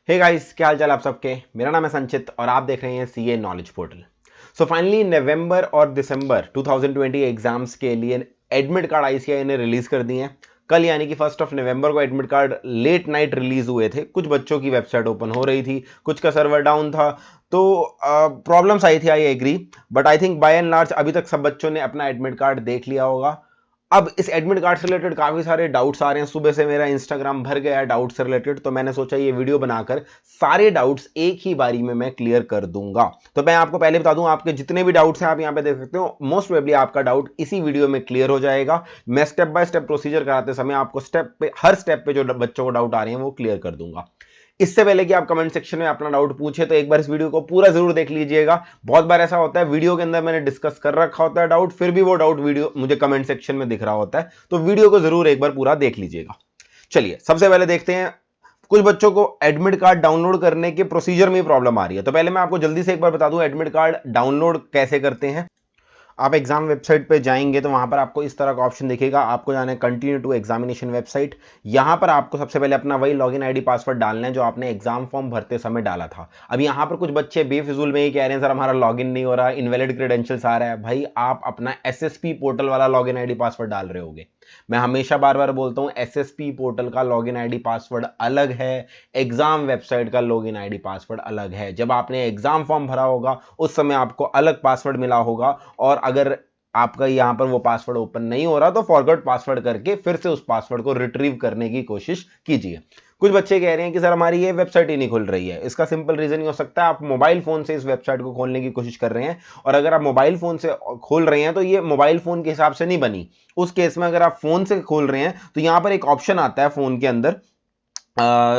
Hey guys, क्या हाल चाल आप सबके। मेरा नाम है संचित और आप देख रहे हैं CA knowledge portal. So finally नवंबर और दिसंबर 2020 एग्जाम्स के लिए एडमिट कार्ड आईसीएआई ने रिलीज कर दिए हैं। कल यानी कि 1 नवंबर को admit card late night release हुए थे। कुछ बच्चों की वेबसाइट ओपन हो रही थी, कुछ का सर्वर डाउन था, तो प्रॉब्लम्स आई थी, I agree. But I think by and large अभी तक सब बच्चों ने अपना एडमिट कार्ड देख लिया होगा। अब इस एडमिट कार्ड से रिलेटेड काफी सारे डाउट्स आ रहे हैं। सुबह से मेरा इंस्टाग्राम भर गया है डाउट से रिलेटेड, तो मैंने सोचा ये वीडियो बनाकर सारे डाउट्स एक ही बारी में मैं क्लियर कर दूंगा। तो मैं आपको पहले बता दूं, आपके जितने भी डाउट्स हैं आप यहां पे देख सकते हो, मोस्ट प्रोबेबली आपका डाउट इसी वीडियो में क्लियर हो जाएगा। मैं स्टेप बाय स्टेप प्रोसीजर कराते समय आपको स्टेप पे, हर स्टेप पे जो बच्चों को डाउट आ रहे हैं वो क्लियर कर दूंगा। इससे पहले कि आप कमेंट सेक्शन में अपना डाउट पूछे, तो एक बार इस वीडियो को पूरा जरूर देख लीजिएगा। बहुत बार ऐसा होता है वीडियो के अंदर मैंने डिस्कस कर रखा होता है डाउट, फिर भी वो डाउट वीडियो मुझे कमेंट सेक्शन में दिख रहा होता है, तो वीडियो को जरूर एक बार पूरा देख लीजिएगा। चलिए सबसे पहले देखते हैं। कुछ बच्चों को एडमिट कार्ड डाउनलोड करने के प्रोसीजर में प्रॉब्लम आ रही है, तो पहले मैं आपको जल्दी से एक बार बता दूं एडमिट कार्ड डाउनलोड कैसे करते हैं। आप एग्जाम वेबसाइट पे जाएंगे तो वहां पर आपको इस तरह का ऑप्शन दिखेगा। आपको जाना है कंटिन्यू टू एग्जामिनेशन वेबसाइट। यहां पर आपको सबसे पहले अपना वही लॉगिन आईडी पासवर्ड डालना है जो आपने एग्जाम फॉर्म भरते समय डाला था। अब यहां पर कुछ बच्चे बेफिजूल में ही कह रहे हैं सर हमारा लॉगिन नहीं हो रहा, इनवैलिड क्रेडेंशियल्स आ रहा है। भाई आप अपना एसएसपी पोर्टल वाला लॉगिन आईडी पासवर्ड डाल रहे होगे। मैं हमेशा बार बार बोलता हूं एसएसपी पोर्टल का लॉगिन आईडी पासवर्ड अलग है, एग्जाम वेबसाइट का लॉगिन आईडी पासवर्ड अलग है। जब आपने एग्जाम फॉर्म भरा होगा उस समय आपको अलग पासवर्ड मिला होगा, और अगर आपका यहां पर वो पासवर्ड ओपन नहीं हो रहा तो फॉरगॉट पासवर्ड करके फिर से उस पासवर्ड को रिट्रीव करने की कोशिश कीजिए। कुछ बच्चे कह रहे हैं कि सर हमारी ये वेबसाइट ही नहीं खुल रही है। इसका सिंपल रीजन ये हो सकता है आप मोबाइल फोन से इस वेबसाइट को खोलने की कोशिश कर रहे हैं, और अगर आप मोबाइल फोन से खोल रहे हैं तो ये मोबाइल फोन के हिसाब से नहीं बनी। उस केस में अगर आप फोन से खोल रहे हैं तो यहां पर एक ऑप्शन आता है फोन के अंदर,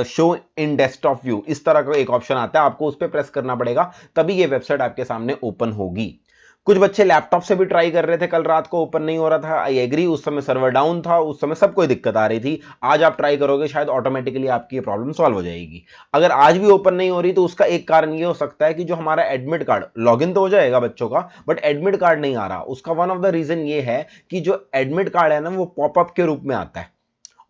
शो इन डेस्कटॉप व्यू, इस तरह का एक ऑप्शन आता है, आपको उस पर प्रेस करना पड़ेगा, तभी ये वेबसाइट आपके सामने ओपन होगी। कुछ बच्चे लैपटॉप से भी ट्राई कर रहे थे, कल रात को ओपन नहीं हो रहा था, आई एग्री, उस समय सर्वर डाउन था, उस समय सबको दिक्कत आ रही थी। आज आप ट्राई करोगे शायद ऑटोमेटिकली आपकी ये प्रॉब्लम सॉल्व हो जाएगी। अगर आज भी ओपन नहीं हो रही तो उसका एक कारण ये हो सकता है कि जो हमारा एडमिट कार्ड लॉगिन तो हो जाएगा बच्चों का, बट एडमिट कार्ड नहीं आ रहा। उसका वन ऑफ द रीजन ये है कि जो एडमिट कार्ड है ना वो पॉपअप के रूप में आता है,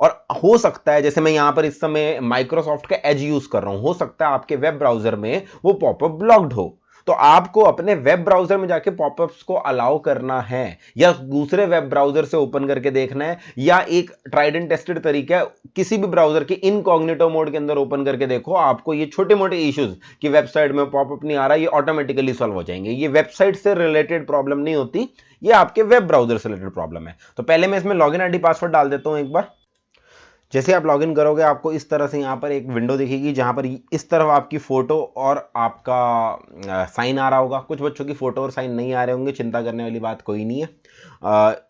और हो सकता है जैसे मैं यहां पर इस समय माइक्रोसॉफ्ट का एज यूज कर रहा हूं, हो सकता है आपके वेब ब्राउजर में वो पॉपअप ब्लॉक्ड हो। तो आपको अपने वेब ब्राउजर में जाके पॉपअप्स को अलाउ करना है, या दूसरे वेब ब्राउजर से ओपन करके देखना है, या एक ट्राइड एंड टेस्टेड तरीका है किसी भी ब्राउजर के इनकॉग्निटो मोड के अंदर ओपन करके देखो। आपको ये छोटे मोटे इश्यूज कि वेबसाइट में पॉपअप नहीं आ रहा, ये ऑटोमेटिकली सॉल्व हो जाएंगे। ये वेबसाइट से रिलेटेड प्रॉब्लम नहीं होती, ये आपके वेब ब्राउजर से रिलेटेड प्रॉब्लम है। तो पहले मैं इसमें लॉगिन आईडी पासवर्ड डाल देता हूं एक बार। जैसे आप लॉगिन करोगे आपको इस तरह से यहाँ पर एक विंडो दिखेगी जहाँ पर इस तरफ आपकी फोटो और आपका साइन आ रहा होगा। कुछ बच्चों की फोटो और साइन नहीं आ रहे होंगे, चिंता करने वाली बात कोई नहीं है।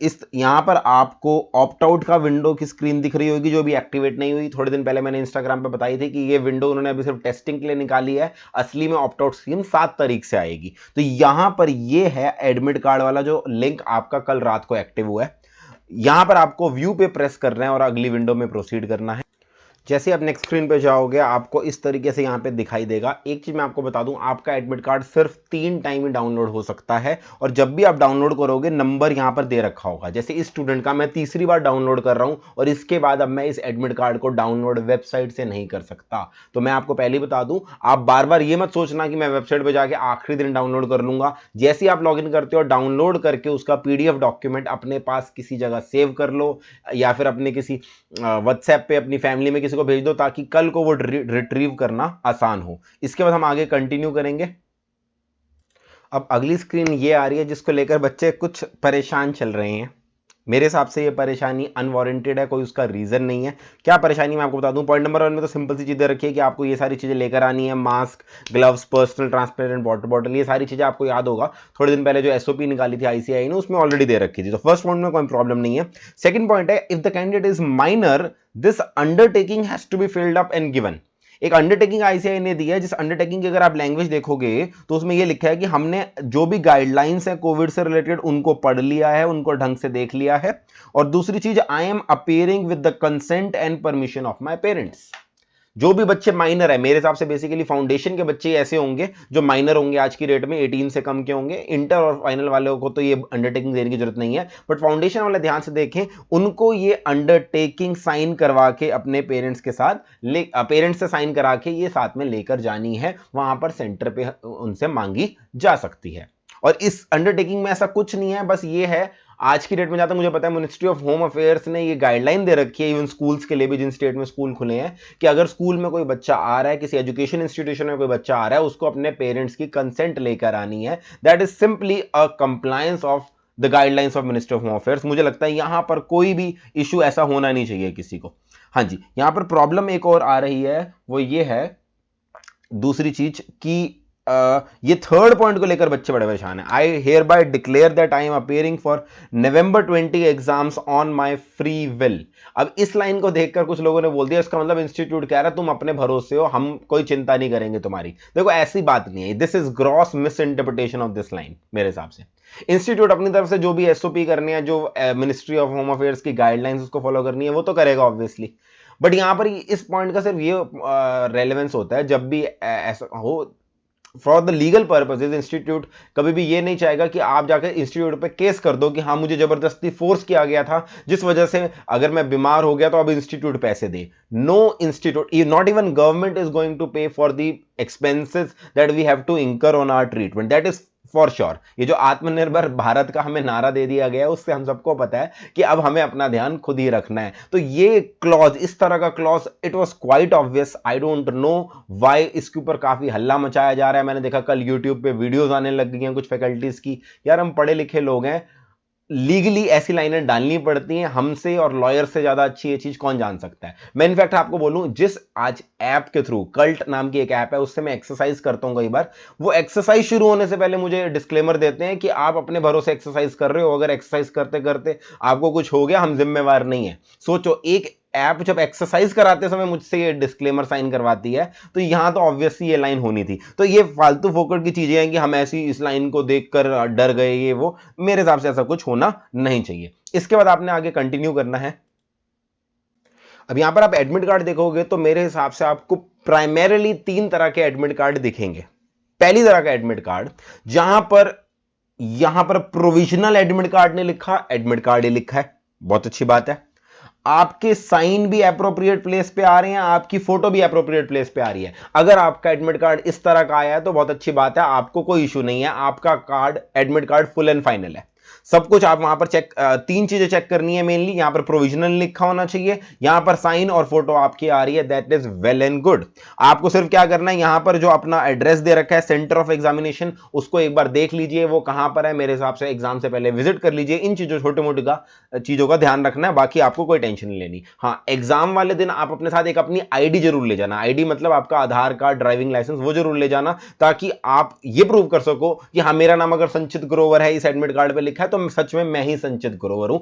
इस यहाँ पर आपको ऑप्ट आउट का विंडो की स्क्रीन दिख रही होगी जो भी एक्टिवेट नहीं हुई। थोड़े दिन पहले मैंने इंस्टाग्राम पे बताई थी कि ये विंडो उन्होंने अभी सिर्फ टेस्टिंग के लिए निकाली है, असली में ऑप्ट आउट स्क्रीन 7 तारीख से आएगी। तो यहाँ पर ये है एडमिट कार्ड वाला जो लिंक आपका कल रात को एक्टिव हुआ है। यहां पर आपको व्यू पे प्रेस करना है और अगली विंडो में प्रोसीड करना है। जैसे आप नेक्स्ट स्क्रीन पे जाओगे आपको इस तरीके से यहाँ पे दिखाई देगा। एक चीज मैं आपको बता दूं, आपका एडमिट कार्ड सिर्फ 3 टाइम ही डाउनलोड हो सकता है, और जब भी आप डाउनलोड करोगे नंबर यहाँ पर दे रखा होगा। जैसे इस स्टूडेंट का मैं तीसरी बार डाउनलोड कर रहा हूं और इसके बाद अब मैं इस एडमिट कार्ड को डाउनलोड वेबसाइट से नहीं कर सकता। तो मैं आपको पहले ही बता दूं, आप बार बार ये मत सोचना कि मैं वेबसाइट पर जाके आखिरी दिन डाउनलोड कर लूंगा। जैसे आप लॉग इन करते हो डाउनलोड करके उसका पीडीएफ डॉक्यूमेंट अपने पास किसी जगह सेव कर लो, या फिर अपने किसी व्हाट्सएप पे अपनी फैमिली में किसी को भेज दो ताकि कल को वो रिट्रीव करना आसान हो। इसके बाद हम आगे कंटिन्यू करेंगे। अब अगली स्क्रीन ये आ रही है जिसको लेकर बच्चे कुछ परेशान चल रहे हैं। मेरे हिसाब से ये परेशानी अनवारंटेड है, कोई उसका रीजन नहीं है। क्या परेशानी मैं आपको बता दूं। पॉइंट नंबर 1 में तो सिंपल सी चीजें रखिए कि आपको ये सारी चीजें लेकर आनी है, mask, gloves, personal transparent water bottle, ये सारी चीजें आपको याद होगा थोड़े दिन पहले जो एसओपी निकाली थी आईसीआई ने उसमें ऑलरेडी दे रखी थी। तो फर्स्ट पॉइंट में कोई प्रॉब्लम नहीं है। सेकंड पॉइंट है, if the candidate is minor this undertaking has to be filled up and given. एक अंडरटेकिंग आईसीआई ने दिया है, जिस अंडरटेकिंग की अगर आप लैंग्वेज देखोगे तो उसमें यह लिखा है कि हमने जो भी गाइडलाइंस है कोविड से रिलेटेड उनको पढ़ लिया है, उनको ढंग से देख लिया है। और दूसरी चीज, I am appearing with the consent and permission of my parents. जो भी बच्चे माइनर है, मेरे हिसाब से बेसिकली फाउंडेशन के बच्चे ऐसे होंगे जो माइनर होंगे आज की डेट में, 18 से कम के होंगे। इंटर और फाइनल वालों को तो ये अंडरटेकिंग देने की जरूरत नहीं है, बट फाउंडेशन वाले ध्यान से देखें, उनको ये अंडरटेकिंग साइन करवा के अपने पेरेंट्स के साथ पेरेंट्स से साइन करा के ये साथ में लेकर जानी है, वहां पर सेंटर पे उनसे मांगी जा सकती है। और इस अंडरटेकिंग में ऐसा कुछ नहीं है, बस ये है आज की डेट में, जहां तक मुझे पता है मिनिस्ट्री ऑफ होम अफेयर्स ने ये गाइडलाइन दे रखी है इवन स्कूल्स के लिए भी, जिन स्टेट में स्कूल खुले हैं, कि अगर स्कूल में कोई बच्चा आ रहा है, किसी एजुकेशन इंस्टीट्यूशन में कोई बच्चा आ रहा है, उसको अपने पेरेंट्स की कंसेंट लेकर आनी है। That is simply a compliance of the guidelines of ministry of home affairs. मुझे लगता है यहां पर कोई भी इशू ऐसा होना नहीं चाहिए किसी को। हाँ जी, यहां पर प्रॉब्लम एक और आ रही है, वो ये है दूसरी चीज कि ये थर्ड पॉइंट को लेकर बच्चे बड़े परेशान हैं। I hereby declare that I am appearing for November 20 exams on my free will. अब इस लाइन को देखकर कुछ लोगों ने बोल दिया इसका मतलब इंस्टीट्यूट कह रहा है तुम अपने भरोसे हो, हम कोई चिंता नहीं करेंगे तुम्हारी। देखो ऐसी बात नहीं है, this is gross miss interpretation of this line मेरे हिसाब से। इंस्टीट्यूट अपनी तरफ से जो भी एसओपी करनी है, जो मिनिस्ट्री ऑफ होम अफेयर्स की गाइडलाइंस उसको फॉलो करनी है, वो तो करेगा ऑब्वियसली। बट यहां पर इस पॉइंट का सिर्फ ये रेलेवेंस होता है जब भी ऐसा हो for the legal purposes. Institute कभी भी ये नहीं चाहेगा कि आप जाकर इंस्टीट्यूट पे केस कर दो कि हाँ मुझे जबरदस्ती फोर्स किया गया था, जिस वजह से अगर मैं बीमार हो गया तो अब इंस्टीट्यूट पैसे दे। No institute, not even government is going to pay for the expenses that we have to incur on our treatment, that is for sure. ये जो आत्मनिर्भर भारत का हमें नारा दे दिया गया है, उससे हम सबको पता है कि अब हमें अपना ध्यान खुद ही रखना है। तो ये क्लॉज, इस तरह का clause, it was quite obvious. I don't know why इसके ऊपर काफी हल्ला मचाया जा रहा है। मैंने देखा कल यूट्यूब पे वीडियोस आने लग गई हैं कुछ फैकल्टीज की। यार हम पढ़े लिखे लोग हैं, लीगली ऐसी लाइनें डालनी पड़ती हैं, हमसे और लॉयर से ज्यादा अच्छी ये चीज कौन जान सकता है। मैं इनफैक्ट आपको बोलूं, जिस आज ऐप के थ्रू, कल्ट नाम की एक ऐप है, उससे मैं एक्सरसाइज करता हूं कई बार, वो एक्सरसाइज शुरू होने से पहले मुझे डिस्क्लेमर देते हैं कि आप अपने भरोसे एक्सरसाइज कर रहे हो, अगर एक्सरसाइज करते करते आपको कुछ हो गया हम जिम्मेवार नहीं है। सोचो, एक ऐप जब एक्सरसाइज कराते समय मुझसे ये डिस्क्लेमर साइन करवाती है, तो यहां तो ऑब्वियसली ये लाइन होनी थी। तो ये फालतू फोकट की चीजें हैं कि हम ऐसी इस लाइन को देखकर डर गए, ये वो, मेरे हिसाब से ऐसा कुछ होना नहीं चाहिए। इसके बाद आपने आगे कंटिन्यू करना है। अब यहां पर आप एडमिट कार्ड देखोगे तो मेरे हिसाब से आपको प्राइमरीली 3 तरह के एडमिट कार्ड दिखेंगे। पहली तरह का एडमिट कार्ड, यहां पर प्रोविजनल एडमिट कार्ड ने लिखा, एडमिट कार्ड ही लिखा है, बहुत अच्छी बात है। आपके साइन भी एप्रोप्रिएट प्लेस पे आ रहे हैं, आपकी फोटो भी एप्रोप्रिएट प्लेस पे आ रही है। अगर आपका एडमिट कार्ड इस तरह का आया है तो बहुत अच्छी बात है, आपको कोई इशू नहीं है, आपका card, admit card full and final है। सब कुछ आप वहां पर चेक, 3 चीजें चेक करनी है मेनली। यहां पर प्रोविजनल लिखा होना चाहिए, यहां पर साइन और फोटो आपकी आ रही है, that is well and good. आपको सिर्फ क्या करना है, यहां पर जो अपना एड्रेस दे रखा है सेंटर ऑफ एग्जामिनेशन, उसको एक बार देख लीजिए वो कहां पर है। मेरे हिसाब से एग्जाम से पहले विजिट कर लीजिए। इन चीजों, छोटे मोटे का चीजों का ध्यान रखना है, बाकी आपको कोई टेंशन नहीं लेनी। हाँ, एग्जाम वाले दिन आप अपने साथ एक अपनी आईडी जरूर ले जाना। आईडी मतलब आपका आधार कार्ड, ड्राइविंग लाइसेंस, वो जरूर ले जाना, ताकि आप ये प्रूव कर सको कि हाँ मेरा नाम अगर संचित ग्रोवर है इस एडमिट कार्ड पे लिखा है तो सच में मैं ही संचित ग्रोवर हूं।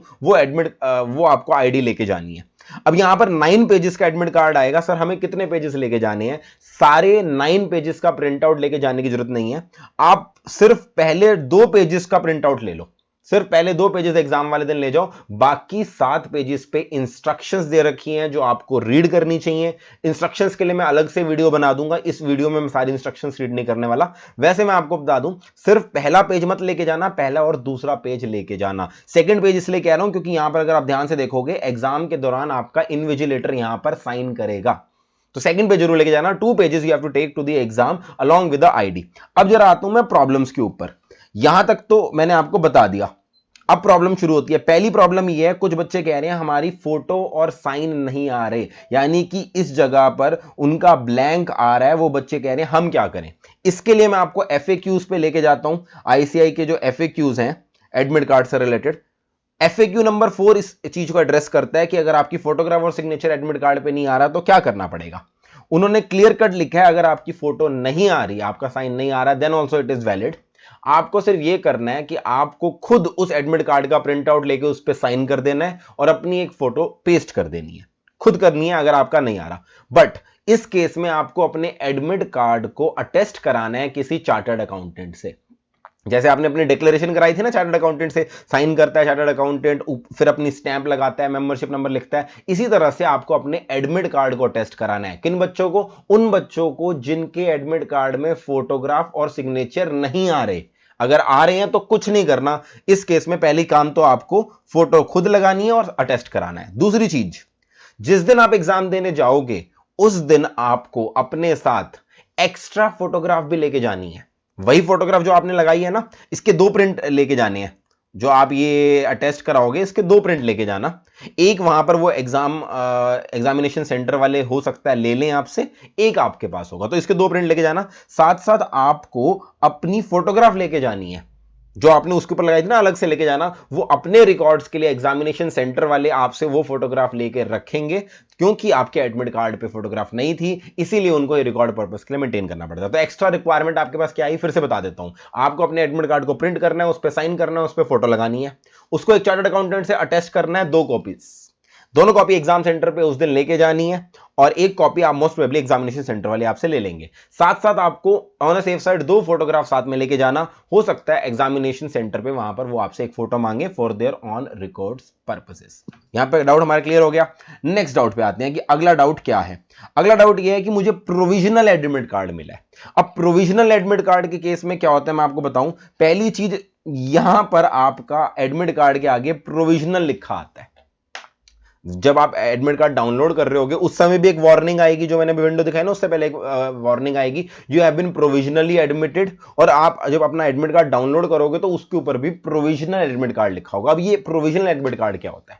वो आपको आईडी लेके जानी है। अब यहां पर 9 पेजेस का एडमिट कार्ड आएगा। सर हमें कितने पेजेस लेके जाने हैं? सारे 9 पेजेस का प्रिंट आउट लेके जाने की जरूरत नहीं है, आप सिर्फ पहले 2 पेजेस का प्रिंट आउट ले लो। सिर्फ पहले 2 पेजेस एग्जाम वाले दिन ले जाओ, बाकी 7 पेजेस पे इंस्ट्रक्शंस दे रखी हैं जो आपको रीड करनी चाहिए। इंस्ट्रक्शंस के लिए मैं अलग से वीडियो बना दूंगा, इस वीडियो में मैं सारी इंस्ट्रक्शंस रीड नहीं करने वाला। वैसे मैं आपको बता दूं, सिर्फ पहला पेज मत लेके जाना, पहला और दूसरा पेज लेके जाना। सेकंड पेज इसलिए कह रहा हूं क्योंकि यहां पर अगर आप ध्यान से देखोगे, एग्जाम के दौरान आपका इन्विजिलेटर यहां पर साइन करेगा, तो सेकंड पेज जरूर लेके जाना। 2 pages you have to take to the exam along with the ID. अब जरा आता हूं मैं प्रॉब्लम्स के ऊपर। यहां तक तो मैंने आपको बता दिया, अब प्रॉब्लम शुरू होती है। पहली प्रॉब्लम यह है, कुछ बच्चे कह रहे हैं हमारी फोटो और साइन नहीं आ रहे, यानी कि इस जगह पर उनका ब्लैंक आ रहा है। वो बच्चे कह रहे हैं हम क्या करें? इसके लिए मैं आपको एफएक्यूज पे लेके जाता हूं। आईसीआई के जो एफएक्यूज हैं एडमिट कार्ड से रिलेटेड, एफएक्यू नंबर 4 इस चीज को एड्रेस करता है कि अगर आपकी फोटोग्राफ और सिग्नेचर एडमिट कार्ड पे नहीं आ रहा तो क्या करना पड़ेगा। उन्होंने क्लियर कट लिखा है, अगर आपकी फोटो नहीं आ रही, आपका साइन नहीं आ रहा, then also it is valid. आपको सिर्फ यह करना है कि आपको खुद उस एडमिट कार्ड का प्रिंट आउट लेके उस पर साइन कर देना है और अपनी एक फोटो पेस्ट कर देनी है। खुद करनी है अगर आपका नहीं आ रहा। बट इस केस में आपको अपने एडमिट कार्ड को अटेस्ट कराना है किसी चार्टर्ड अकाउंटेंट से। जैसे आपने अपनी डिक्लेरेशन कराई थी ना, चार्टर्ड अकाउंटेंट से साइन करता है चार्टर्ड अकाउंटेंट, फिर अपनी स्टैंप लगाता है, मेंबरशिप नंबर लिखता है, इसी तरह से आपको अपने एडमिट कार्ड को टेस्ट कराना है। किन बच्चों को? उन बच्चों को जिनके एडमिट कार्ड में फोटोग्राफ और सिग्नेचर नहीं आ रहे। अगर आ रहे हैं तो कुछ नहीं करना, इस केस में पहली काम तो आपको फोटो खुद लगानी है और अटेस्ट कराना है। दूसरी चीज, जिस दिन आप एग्जाम देने जाओगे उस दिन आपको अपने साथ एक्स्ट्रा फोटोग्राफ भी लेके जानी है। वही फोटोग्राफ जो आपने लगाई है ना, इसके 2 प्रिंट लेके जाने हैं। जो आप ये अटेस्ट कराओगे इसके 2 प्रिंट लेके जाना। एक वहां पर वो एग्जामिनेशन सेंटर वाले हो सकता है ले लें आपसे, एक आपके पास होगा, तो इसके 2 प्रिंट लेके जाना। साथ साथ आपको अपनी फोटोग्राफ लेके जानी है, जो आपने उसके ऊपर लगाई थी ना, अलग से लेके जाना। वो अपने रिकॉर्ड्स के लिए एग्जामिनेशन सेंटर वाले आपसे वो फोटोग्राफ लेके रखेंगे, क्योंकि आपके एडमिट कार्ड पे फोटोग्राफ नहीं थी, इसीलिए उनको ये रिकॉर्ड पर्पस के लिए मेंटेन करना पड़ता है। तो एक्स्ट्रा रिक्वायरमेंट आपके पास क्या आई, फिर से बता देता हूं। आपको अपने एडमिट कार्ड को प्रिंट करना है, उस पर साइन करना है, उस पर फोटो लगानी है, उसको एक चार्टर्ड अकाउंटेंट से अटेस्ट करना है 2 कॉपीज। दोनों कॉपी एग्जाम सेंटर पे उस दिन लेके जानी है, और एक कॉपी आप मोस्ट प्रोबेबली एग्जामिनेशन सेंटर वाले आपसे ले लेंगे। साथ साथ आपको on a safe side 2 photograph साथ में लेके जाना। हो सकता है एग्जामिनेशन सेंटर पे वहां पर वो आपसे एक फोटो मांगे for their on records purposes. यहां पे डाउट हमारा क्लियर हो गया। नेक्स्ट डाउट पे आते हैं कि अगला डाउट क्या है। अगला डाउट ये है कि मुझे प्रोविजनल एडमिट कार्ड मिला है। अब प्रोविजनल एडमिट कार्ड के केस में क्या होता है मैं आपको बताऊं। पहली चीज, यहां पर आपका एडमिट कार्ड के आगे प्रोविजनल लिखा आता है। जब आप एडमिट कार्ड डाउनलोड कर रहे होगे उस समय भी एक वार्निंग आएगी, जो मैंने विंडो दिखाई ना उससे पहले एक वार्निंग आएगी, you have been provisionally admitted. और आप जब अपना एडमिट कार्ड डाउनलोड करोगे तो उसके ऊपर भी प्रोविजनल एडमिट कार्ड लिखा होगा। अब ये प्रोविजनल एडमिट कार्ड क्या होता है,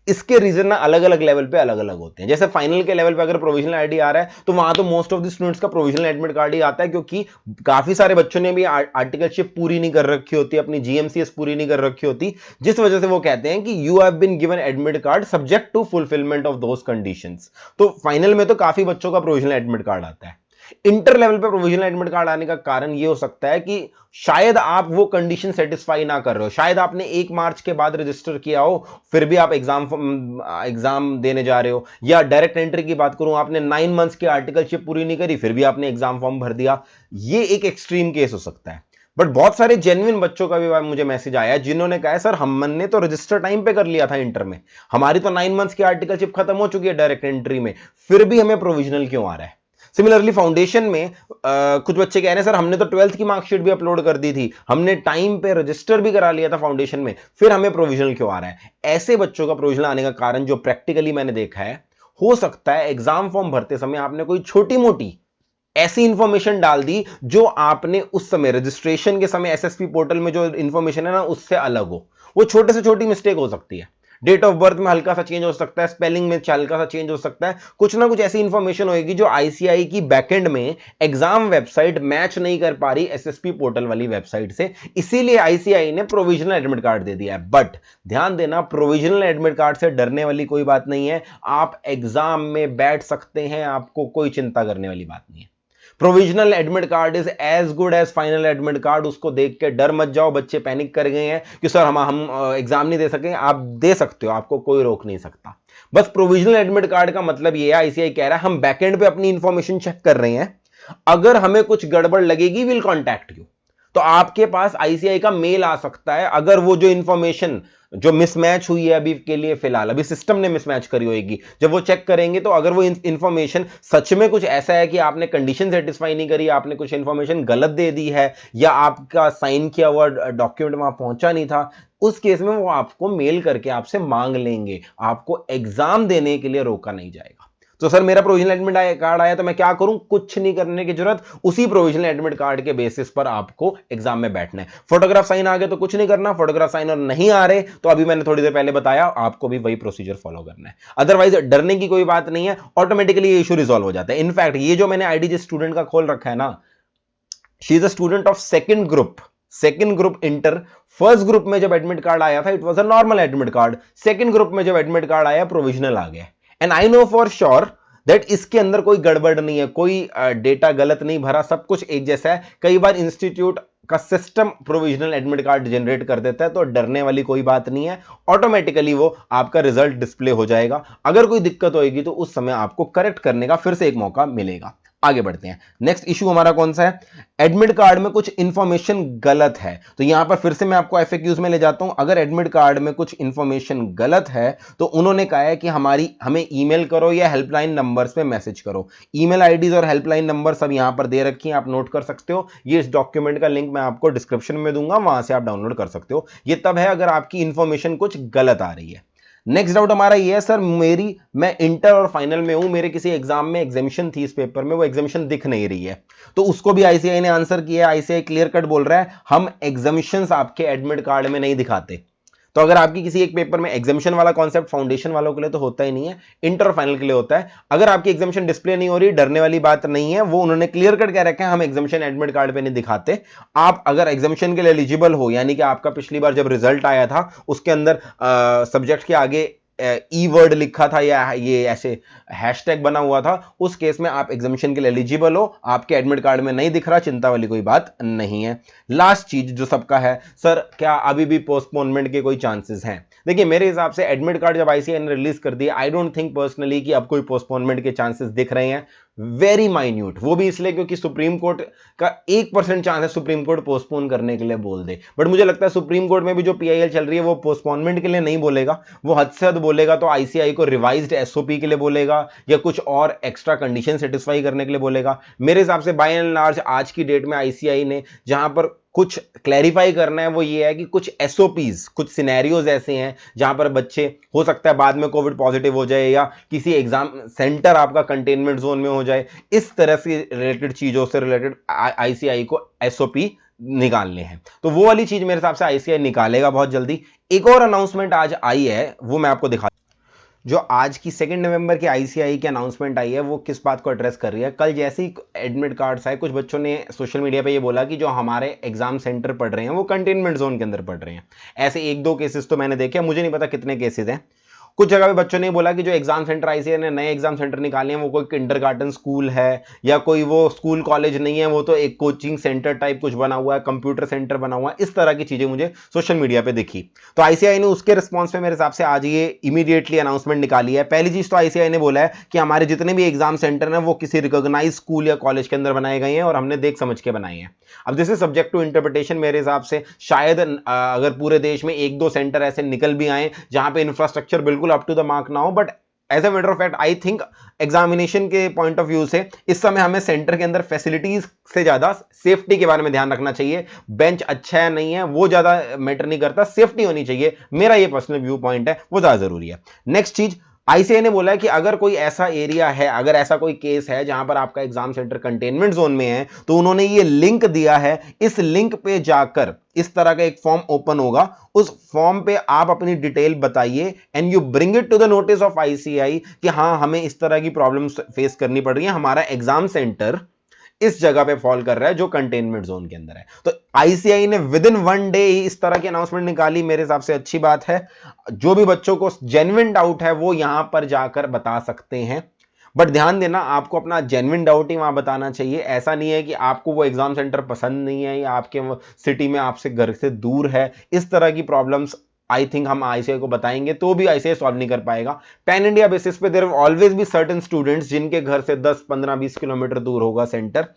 इसके रीजन ना अलग अलग लेवल पे अलग अलग होते हैं। जैसे फाइनल के लेवल पे अगर प्रोविजनल आईडी आ रहा है तो वहां तो मोस्ट ऑफ द स्टूडेंट्स का प्रोविजनल एडमिट कार्ड ही आता है, क्योंकि काफी सारे बच्चों ने भी आर्टिकलशिप पूरी नहीं कर रखी होती, अपनी जीएमसीएस पूरी नहीं कर रखी होती, जिस वजह से वो कहते हैं कि you have been given admit card subject to fulfilment of those conditions. तो फाइनल में तो काफी बच्चों का प्रोविजनल एडमिट कार्ड आता है। इंटर लेवल पे प्रोविजनल एडमिट कार्ड आने का कारण ये हो सकता है कि शायद आप वो कंडीशन सेटिस्फाई ना कर रहे हो, शायद आपने 1 मार्च के बाद रजिस्टर किया हो फिर भी आप एग्जाम देने जा रहे हो, या डायरेक्ट एंट्री की बात करूं आपने 9 मंथ्स की आर्टिकलशिप पूरी नहीं करी फिर भी आपने एग्जाम फॉर्म भर दिया। ये एक एक्सट्रीम केस हो सकता है। बट बहुत सारे जेन्युइन बच्चों का भी मुझे मैसेज आया जिन्होंने कहा सर हमने तो रजिस्टर टाइम पे कर लिया था इंटर में, हमारी तो 9 मंथ्स की आर्टिकलशिप खत्म हो चुकी है डायरेक्ट एंट्री में, फिर भी हमें प्रोविजनल क्यों आ रहा है। सिमिलरली फाउंडेशन में कुछ बच्चे कह रहे हैं सर हमने तो 12th की मार्कशीट भी अपलोड कर दी थी, हमने टाइम पे रजिस्टर भी करा लिया था फाउंडेशन में, फिर हमें प्रोविजनल क्यों आ रहा है। ऐसे बच्चों का प्रोविजनल आने का कारण जो प्रैक्टिकली मैंने देखा है, हो सकता है एग्जाम फॉर्म भरते समय आपने कोई छोटी मोटी ऐसी इंफॉर्मेशन डाल दी जो आपने उस समय रजिस्ट्रेशन के समय एसएसपी पोर्टल में जो इंफॉर्मेशन है ना उससे अलग हो। वो छोटे से छोटी मिस्टेक हो सकती है, डेट ऑफ बर्थ में हल्का सा चेंज हो सकता है, स्पेलिंग में हल्का सा चेंज हो सकता है, कुछ ना कुछ ऐसी इंफॉर्मेशन होगी जो आईसीआई की बैकएंड में एग्जाम वेबसाइट मैच नहीं कर पा रही एसएसपी पोर्टल वाली वेबसाइट से, इसीलिए आईसीआई ने प्रोविजनल एडमिट कार्ड दे दिया है। बट ध्यान देना, प्रोविजनल एडमिट कार्ड से डरने वाली कोई बात नहीं है, आप एग्जाम में बैठ सकते हैं, आपको कोई चिंता करने वाली बात नहीं है। Provisional admit card is as good as final admit card. उसको देख के डर मत जाओ, बच्चे पैनिक कर गए हैं कि सर हम एग्जाम नहीं दे सके, आप दे सकते हो, आपको कोई रोक नहीं सकता। बस प्रोविजनल एडमिट कार्ड का मतलब ये है, आईसीआई कह रहा है हम बैकएंड पे अपनी इंफॉर्मेशन चेक कर रहे हैं, अगर हमें कुछ गड़बड़ लगेगी विल कॉन्टैक्ट यू। तो आपके पास आईसीआई का मेल आ सकता है अगर वो जो इंफॉर्मेशन जो मिसमैच हुई है अभी के लिए, फिलहाल अभी सिस्टम ने मिसमैच करी होगी, जब वो चेक करेंगे तो अगर वो इंफॉर्मेशन सच में कुछ ऐसा है कि आपने कंडीशन सेटिस्फाई नहीं करी, आपने कुछ इंफॉर्मेशन गलत दे दी है, या आपका साइन किया हुआ डॉक्यूमेंट वहां पहुंचा नहीं था, उस केस में वो आपको मेल करके आपसे मांग लेंगे, आपको एग्जाम देने के लिए रोका नहीं जाएगा। तो सर मेरा प्रोविजनल एडमिट कार्ड आया तो मैं क्या करूं, कुछ नहीं करने की जरूरत, उसी प्रोविजनल एडमिट कार्ड के बेसिस पर आपको एग्जाम में बैठना है। फोटोग्राफ साइन आ गए तो कुछ नहीं करना, फोटोग्राफ साइन और नहीं आ रहे तो अभी मैंने थोड़ी देर पहले बताया आपको भी वही प्रोसीजर फॉलो करना है। अदरवाइज डरने की कोई बात नहीं है, ऑटोमेटिकली ये इशू रिजॉल्व हो जाता है। इनफैक्ट ये जो मैंने आईडी जिस स्टूडेंट का खोल रखा है ना, she is a student of second group inter. First group में जब एडमिट कार्ड आया था it was a normal admit card, second group में जब एडमिट कार्ड आया प्रोविजनल आ गया। And I know for sure that इसके अंदर कोई गड़बड़ नहीं है, कोई डेटा गलत नहीं भरा, सब कुछ एक जैसा है। कई बार इंस्टीट्यूट का system provisional admit card generate कर देता है, तो डरने वाली कोई बात नहीं है, ऑटोमेटिकली वो आपका रिजल्ट डिस्प्ले हो जाएगा। अगर कोई दिक्कत होगी तो उस समय आपको करेक्ट करने का फिर से एक मौका मिलेगा। आगे बढ़ते हैं। नेक्स्ट इशू हमारा कौन सा है? एडमिट कार्ड में कुछ इंफॉर्मेशन गलत है। तो यहां पर फिर से मैं आपको एफएक्यूज में ले जाता हूं। अगर एडमिट कार्ड में कुछ इंफॉर्मेशन गलत है तो उन्होंने कहा है कि हमें ईमेल करो या हेल्पलाइन नंबर्स पे मैसेज करो। ईमेल आईडीज और हेल्पलाइन नंबर सब यहां पर दे रखी हैं, आप नोट कर सकते हो। ये इस डॉक्यूमेंट का लिंक मैं आपको डिस्क्रिप्शन में दूंगा, वहां से आप डाउनलोड कर सकते हो। ये तब है अगर आपकी इंफॉर्मेशन कुछ गलत आ रही है। नेक्स्ट डाउट हमारा ये है, सर मैं इंटर और फाइनल में हूं, मेरे किसी एग्जाम में एग्जामिशन थी इस पेपर में, वो एग्जामिशन दिख नहीं रही है। तो उसको भी आईसीआई ने आंसर किया। आईसीआई क्लियर कट बोल रहा है हम एग्जामिशंस आपके एडमिट कार्ड में नहीं दिखाते। तो अगर आपकी किसी एक पेपर में एग्जामिशन वाला कॉन्सेप्ट फाउंडेशन वालों के लिए तो होता ही नहीं है, इंटर और फाइनल के लिए होता है। अगर आपकी एग्जामिशन डिस्प्ले नहीं हो रही, डरने वाली बात नहीं है, वो उन्होंने क्लियर कट कह रखा है हम एग्जामिशन एडमिट कार्ड पे नहीं दिखाते। आप अगर एग्जामिशन के लिए एलिजिबल हो, यानी कि आपका पिछली बार जब रिजल्ट आया था उसके अंदर सब्जेक्ट के आगे ई वर्ड लिखा था या ये ऐसे हैशटैग बना हुआ था, उस केस में आप एग्जामिशन के लिए एलिजिबल हो, आपके एडमिट कार्ड में नहीं दिख रहा, चिंता वाली कोई बात नहीं है। लास्ट चीज जो सबका है, सर क्या अभी भी पोस्टपोनमेंट के कोई चांसेस हैं? देखिए मेरे हिसाब से एडमिट कार्ड जब आईसीआई ने रिलीज कर दिया, आई डोंट थिंक पर्सनली कि अब कोई पोस्टपोनमेंट के चांसेस दिख रहे हैं। वेरी माइन्यूट, वो भी इसलिए क्योंकि सुप्रीम कोर्ट का 1% चांस है सुप्रीम कोर्ट पोस्टपोन करने के लिए बोल दे। बट मुझे लगता है सुप्रीम कोर्ट में भी जो पीआईएल चल रही है वो पोस्टपोनमेंट के लिए नहीं बोलेगा, वो हद से हद बोलेगा तो आईसीआई को रिवाइज्ड एसओपी के लिए बोलेगा या कुछ और एक्स्ट्रा कंडीशन सेटिस्फाई करने के लिए बोलेगा। मेरे हिसाब से बाय एंड लार्ज आज की डेट में आईसीआई ने जहां पर कुछ क्लैरिफाई करना है वो ये है कि कुछ एसओपीज, कुछ सिनेरियोज ऐसे हैं जहां पर बच्चे, हो सकता है बाद में कोविड पॉजिटिव हो जाए या किसी एग्जाम सेंटर आपका कंटेनमेंट जोन में हो जाए, इस तरह से रिलेटेड चीजों से रिलेटेड आईसीआई को एसओपी निकालने हैं। तो वो वाली चीज मेरे हिसाब से आईसीआई निकालेगा बहुत जल्दी। एक और अनाउंसमेंट आज आई है, वो मैं आपको दिखा, जो आज की 2 नवंबर की आईसीआई की अनाउंसमेंट आई है वो किस बात को एड्रेस कर रही है। कल जैसे ही एडमिट कार्ड्स आए, कुछ बच्चों ने सोशल मीडिया पे ये बोला कि जो हमारे एग्जाम सेंटर पढ़ रहे हैं वो कंटेनमेंट जोन के अंदर पढ़ रहे हैं। ऐसे 1-2 केसेस तो मैंने देखे, मुझे नहीं पता कितने केसेस हैं। कुछ जगह पे बच्चों ने बोला कि जो एग्जाम सेंटर आईसीआई ने नए एग्जाम सेंटर निकाले हैं वो कोई किंडरगार्टन स्कूल है या कोई वो स्कूल कॉलेज नहीं है, वो तो एक कोचिंग सेंटर टाइप कुछ बना हुआ है, कंप्यूटर सेंटर बना हुआ है। इस तरह की चीजें मुझे सोशल मीडिया पे दिखी। तो आईसीआई ने उसके रिस्पॉन्स में मेरे हिसाब से आज ये इमीडिएटली अनाउंसमेंट निकाली है। पहली चीज तो आईसीआई ने बोला है कि हमारे जितने भी एग्जाम सेंटर हैं वो किसी रिकॉग्नाइज स्कूल या कॉलेज के अंदर बनाए गए हैं और हमने देख समझ के बनाए हैं। अब this is subject to interpretation. मेरे हिसाब से शायद अगर पूरे देश में 1-2 सेंटर ऐसे निकल भी आए जहां पे इंफ्रास्ट्रक्चर बिल्कुल अप टू द मार्क ना हो, but as a matter of fact I think examination के पॉइंट ऑफ व्यू से इस समय हमें सेंटर के अंदर फैसिलिटीज से ज्यादा सेफ्टी के बारे में ध्यान रखना चाहिए। बेंच अच्छा है नहीं है वो ज्यादा मैटर नहीं करता, सेफ्टी होनी चाहिए। मेरा ये पर्सनल व्यू पॉइंट है, वो ज्यादा जरूरी है। नेक्स्ट चीज, आईसीआई ने बोला है कि अगर कोई ऐसा एरिया है, अगर ऐसा कोई केस है जहां पर आपका एग्जाम सेंटर कंटेनमेंट जोन में है, तो उन्होंने ये लिंक दिया है। इस लिंक पे जाकर इस तरह का एक फॉर्म ओपन होगा, उस फॉर्म पे आप अपनी डिटेल बताइए and you bring it to the notice of ICI कि हां हमें इस तरह की प्रॉब्लम्स फेस करनी पड़ रही है, हमारा एग्जाम सेंटर इस जगह पे फॉल कर रहा है जो कंटेनमेंट जोन के अंदर है। तो आईसीआई ने विद इन 1 डे इस तरह की अनाउंसमेंट निकाली, मेरे हिसाब से अच्छी बात है। जो भी बच्चों को जेन्युइन डाउट है वो यहां पर जाकर बता सकते हैं, बट ध्यान देना आपको अपना जेन्युइन डाउट ही वहां बताना चाहिए। ऐसा नहीं है कि आपको वो एग्जाम सेंटर पसंद नहीं है या आपके सिटी में आपसे घर से दूर है, इस तरह की प्रॉब्लम्स आई थिंक हम आईसीआई को बताएंगे तो भी आईसीआई सॉल्व नहीं कर पाएगा। पैन इंडिया बेसिस पे there will always be certain students जिनके घर से 10, 15, 20 किलोमीटर दूर होगा सेंटर।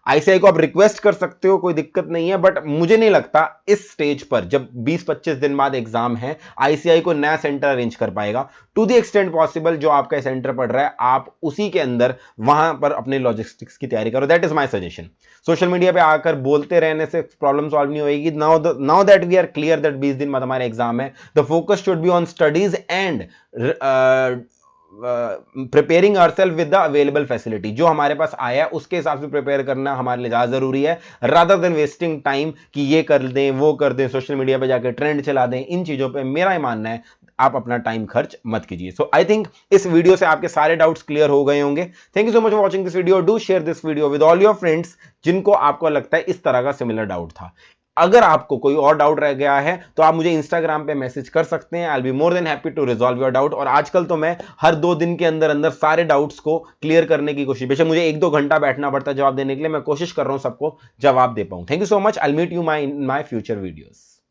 आईसीआई को आप रिक्वेस्ट कर सकते हो, कोई दिक्कत नहीं है, बट मुझे नहीं लगता इस स्टेज पर जब 20-25 दिन बाद एग्जाम है आईसीआई को नया सेंटर अरेंज कर पाएगा। टू द एक्सटेंट पॉसिबल जो आपका सेंटर पड़ रहा है आप उसी के अंदर वहां पर अपने लॉजिस्टिक्स की तैयारी करो। That is my suggestion. Social media पे आकर बोलते रहने से प्रॉब्लम सॉल्व नहीं होगी। Now that we are clear that 20 दिन बाद हमारे एग्जाम है, the focus should be on studies and preparing ourselves with the available facility. जो हमारे पास आया है उसके हिसाब से प्रिपेयर करना हमारे लिए ज्यादा जरूरी है, रादर देन वेस्टिंग टाइम कि ये कर दें वो कर दें, सोशल मीडिया पे जाकर ट्रेंड चला दें। इन चीजों पे मेरा ही मानना है आप अपना टाइम खर्च मत कीजिए। सो आई थिंक इस वीडियो से आपके सारे डाउट्स क्लियर हो गए होंगे। Thank you so much for watching this video. Do share this video with all your friends जिनको आपको लगता है इस तरह का सिमिलर डाउट था। अगर आपको कोई और डाउट रह गया है तो आप मुझे इंस्टाग्राम पे मैसेज कर सकते हैं। I will be more than happy to resolve your doubt. और आजकल तो मैं हर 2 दिन के अंदर अंदर सारे डाउट्स को क्लियर करने की कोशिश, बेशक मुझे 1-2 घंटा बैठना पड़ता है जवाब देने के लिए, मैं कोशिश कर रहा हूं सबको जवाब दे पाऊं। Thank you so much. I will meet you in my future videos.